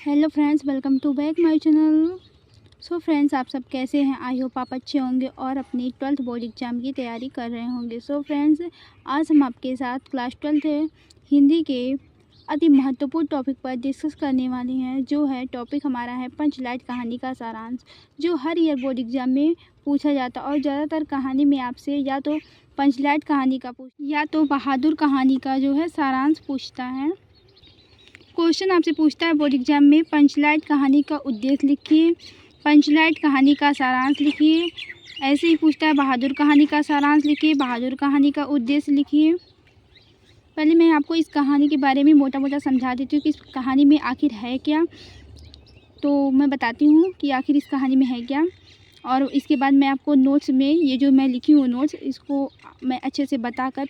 Hello friends, welcome to back my channel. So friends, आप सब कैसे हैं? आई होप आप अच्छे होंगे और अपनी 12th बोर्ड एग्ज़ाम की तैयारी कर रहे होंगे। सो फ्रेंड्स, आज हम आपके साथ क्लास 12th हिंदी के अति महत्वपूर्ण टॉपिक पर डिस्कस करने वाले हैं, जो है टॉपिक हमारा है पंचलाइट कहानी का सारांश, जो हर ईयर बोर्ड एग्ज़ाम में पूछा जाता है। और ज़्यादातर कहानी में आपसे या तो पंचलाइट कहानी का या तो बहादुर कहानी का जो है सारांश पूछता है। क्वेश्चन आपसे पूछता है बोर्ड एग्जाम में, पंचलाइट कहानी का उद्देश्य लिखिए, पंचलाइट कहानी का सारांश लिखिए। ऐसे ही पूछता है बहादुर कहानी का सारांश लिखिए, बहादुर कहानी का उद्देश्य लिखिए। पहले मैं आपको इस कहानी के बारे में मोटा मोटा समझा देती हूँ कि इस कहानी में आखिर है क्या। तो मैं बताती हूँ कि आखिर इस कहानी में है क्या, और इसके बाद मैं आपको नोट्स में ये जो मैं लिखी हूँ नोट्स, इसको मैं अच्छे से बताकर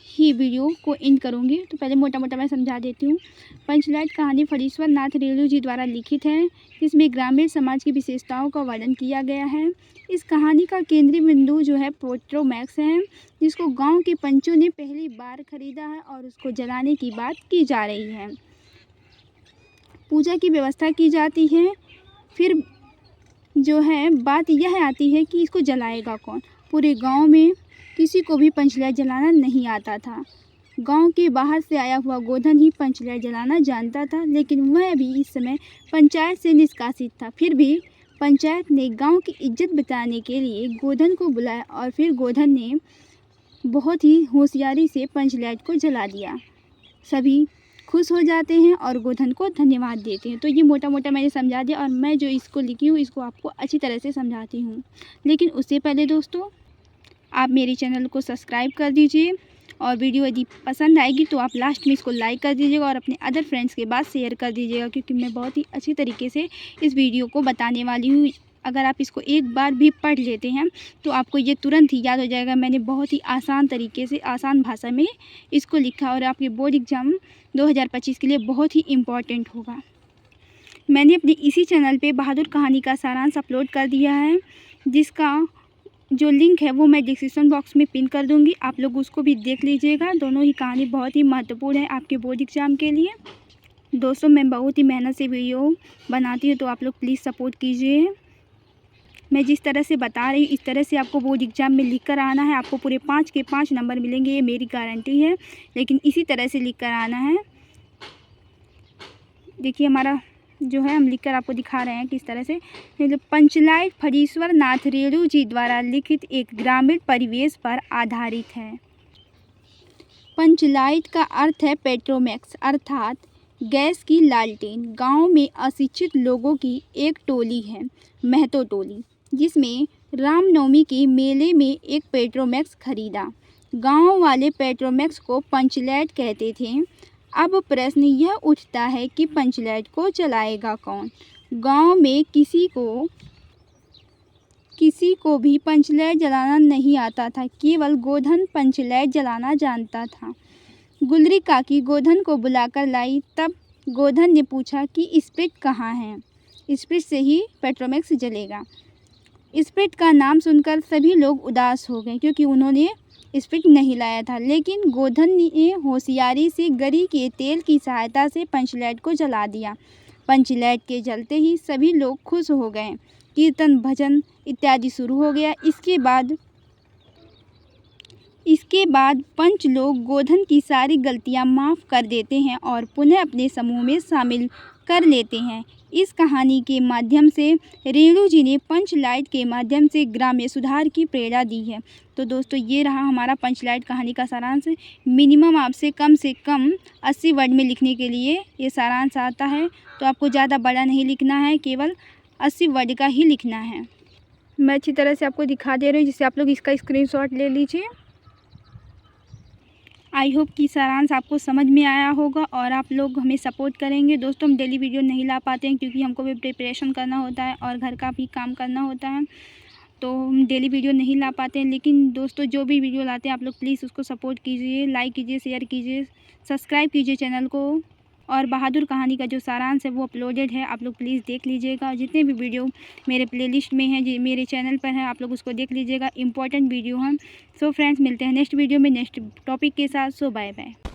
ही वीडियो को एंड करूँगी। तो पहले मोटा मोटा मैं समझा देती हूँ। पंचलाइट कहानी फणीश्वर नाथ रेणु जी द्वारा लिखित है, जिसमें ग्रामीण समाज की विशेषताओं का वर्णन किया गया है। इस कहानी का केंद्रीय बिंदु जो है पेट्रोमैक्स है, जिसको गांव के पंचों ने पहली बार खरीदा है और उसको जलाने की बात की जा रही है। पूजा की व्यवस्था की जाती है। फिर जो है बात यह आती है कि इसको जलाएगा कौन। पूरे गांव में किसी को भी पंचलाइट जलाना नहीं आता था। गांव के बाहर से आया हुआ गोधन ही पंचलाइट जलाना जानता था, लेकिन वह भी इस समय पंचायत से निष्कासित था। फिर भी पंचायत ने गांव की इज्जत बचाने के लिए गोधन को बुलाया और फिर गोधन ने बहुत ही होशियारी से पंचलाइट को जला दिया। सभी खुश हो जाते हैं और गोधन को धन्यवाद देते हैं। तो ये मोटा मोटा मैंने समझा दिया, और मैं जो इसको लिखी हूँ इसको आपको अच्छी तरह से समझाती हूँ। लेकिन उससे पहले दोस्तों, आप मेरे चैनल को सब्सक्राइब कर दीजिए, और वीडियो यदि पसंद आएगी तो आप लास्ट में इसको लाइक कर दीजिएगा और अपने अदर फ्रेंड्स के बाद शेयर कर दीजिएगा, क्योंकि मैं बहुत ही अच्छी तरीके से इस वीडियो को बताने वाली हूँ। अगर आप इसको एक बार भी पढ़ लेते हैं तो आपको ये तुरंत ही याद हो जाएगा। मैंने बहुत ही आसान तरीके से, आसान भाषा में इसको लिखा, और आपके बोर्ड एग्ज़ाम 2025 के लिए बहुत ही इम्पॉर्टेंट होगा। मैंने अपने इसी चैनल पे बहादुर कहानी का सारांश अपलोड कर दिया है, जिसका जो लिंक है वो मैं डिस्क्रिप्शन बॉक्स में पिन कर दूंगी। आप लोग उसको भी देख लीजिएगा। दोनों ही कहानी बहुत ही महत्वपूर्ण है आपके बोर्ड एग्ज़ाम के लिए। दोस्तों, मैं बहुत ही मेहनत से वीडियो बनाती हूँ, तो आप लोग प्लीज़ सपोर्ट कीजिए। मैं जिस तरह से बता रही हूँ इस तरह से आपको बोर्ड एग्ज़ाम में लिख कर आना है। आपको पूरे 5 के 5 नंबर मिलेंगे, ये मेरी गारंटी है। लेकिन इसी तरह से लिख कर आना है। देखिए, हमारा जो है हम लिखकर आपको दिखा रहे हैं किस तरह से। पंचलाइट फणीश्वर नाथ रेणु जी द्वारा लिखित एक ग्रामीण परिवेश पर आधारित है। पंचलाइट का अर्थ है पेट्रोमैक्स, अर्थात गैस की लालटेन। गांव में अशिक्षित लोगों की एक टोली है, महतो टोली, जिसमें रामनवमी के मेले में एक पेट्रोमैक्स खरीदा। गांव वाले पेट्रोमैक्स को पंचलाइट कहते थे। अब प्रश्न यह उठता है कि पंचलाइट को जलाएगा कौन। गांव में किसी को भी पंचलाइट जलाना नहीं आता था, केवल गोधन पंचलाइट जलाना जानता था। गुलरी काकी गोधन को बुलाकर लाई। तब गोधन ने पूछा कि स्प्रिट कहाँ है, स्प्रिट से ही पेट्रोमैक्स जलेगा। स्प्रिट का नाम सुनकर सभी लोग उदास हो गए, क्योंकि उन्होंने स्प्रिट नहीं लाया था। लेकिन गोधन ने होशियारी से गरी के तेल की सहायता से पंचलाइट को जला दिया। पंचलाइट के जलते ही सभी लोग खुश हो गए। कीर्तन, भजन इत्यादि शुरू हो गया। इसके बाद पंच लोग गोधन की सारी गलतियां माफ़ कर देते हैं और पुनः अपने समूह में शामिल कर लेते हैं। इस कहानी के माध्यम से रेणु जी ने पंचलाइट के माध्यम से ग्राम्य सुधार की प्रेरणा दी है। तो दोस्तों, ये रहा हमारा पंचलाइट कहानी का सारांश। मिनिमम आपसे कम से कम 80 वर्ड में लिखने के लिए ये सारांश आता है, तो आपको ज़्यादा बड़ा नहीं लिखना है, केवल 80 वर्ड का ही लिखना है। मैं अच्छी तरह से आपको दिखा दे रही हूँ, जिससे आप लोग इसका स्क्रीनशॉट ले लीजिए। आई होप कि सारांश आपको समझ में आया होगा और आप लोग हमें सपोर्ट करेंगे। दोस्तों, हम डेली वीडियो नहीं ला पाते हैं, क्योंकि हमको भी प्रिपरेशन करना होता है और घर का भी काम करना होता है, तो हम डेली वीडियो नहीं ला पाते हैं। लेकिन दोस्तों, जो भी वीडियो लाते हैं आप लोग प्लीज़ उसको सपोर्ट कीजिए, लाइक कीजिए, शेयर कीजिए, सब्सक्राइब कीजिए चैनल को। और बहादुर कहानी का जो सारांश है वो अपलोडेड है, आप लोग प्लीज़ देख लीजिएगा। जितने भी वीडियो मेरे प्लेलिस्ट में हैं, जो मेरे चैनल पर हैं, आप लोग उसको देख लीजिएगा। इंपॉर्टेंट वीडियो हैं। सो फ्रेंड्स, मिलते हैं नेक्स्ट वीडियो में नेक्स्ट टॉपिक के साथ। सो बाय बाय।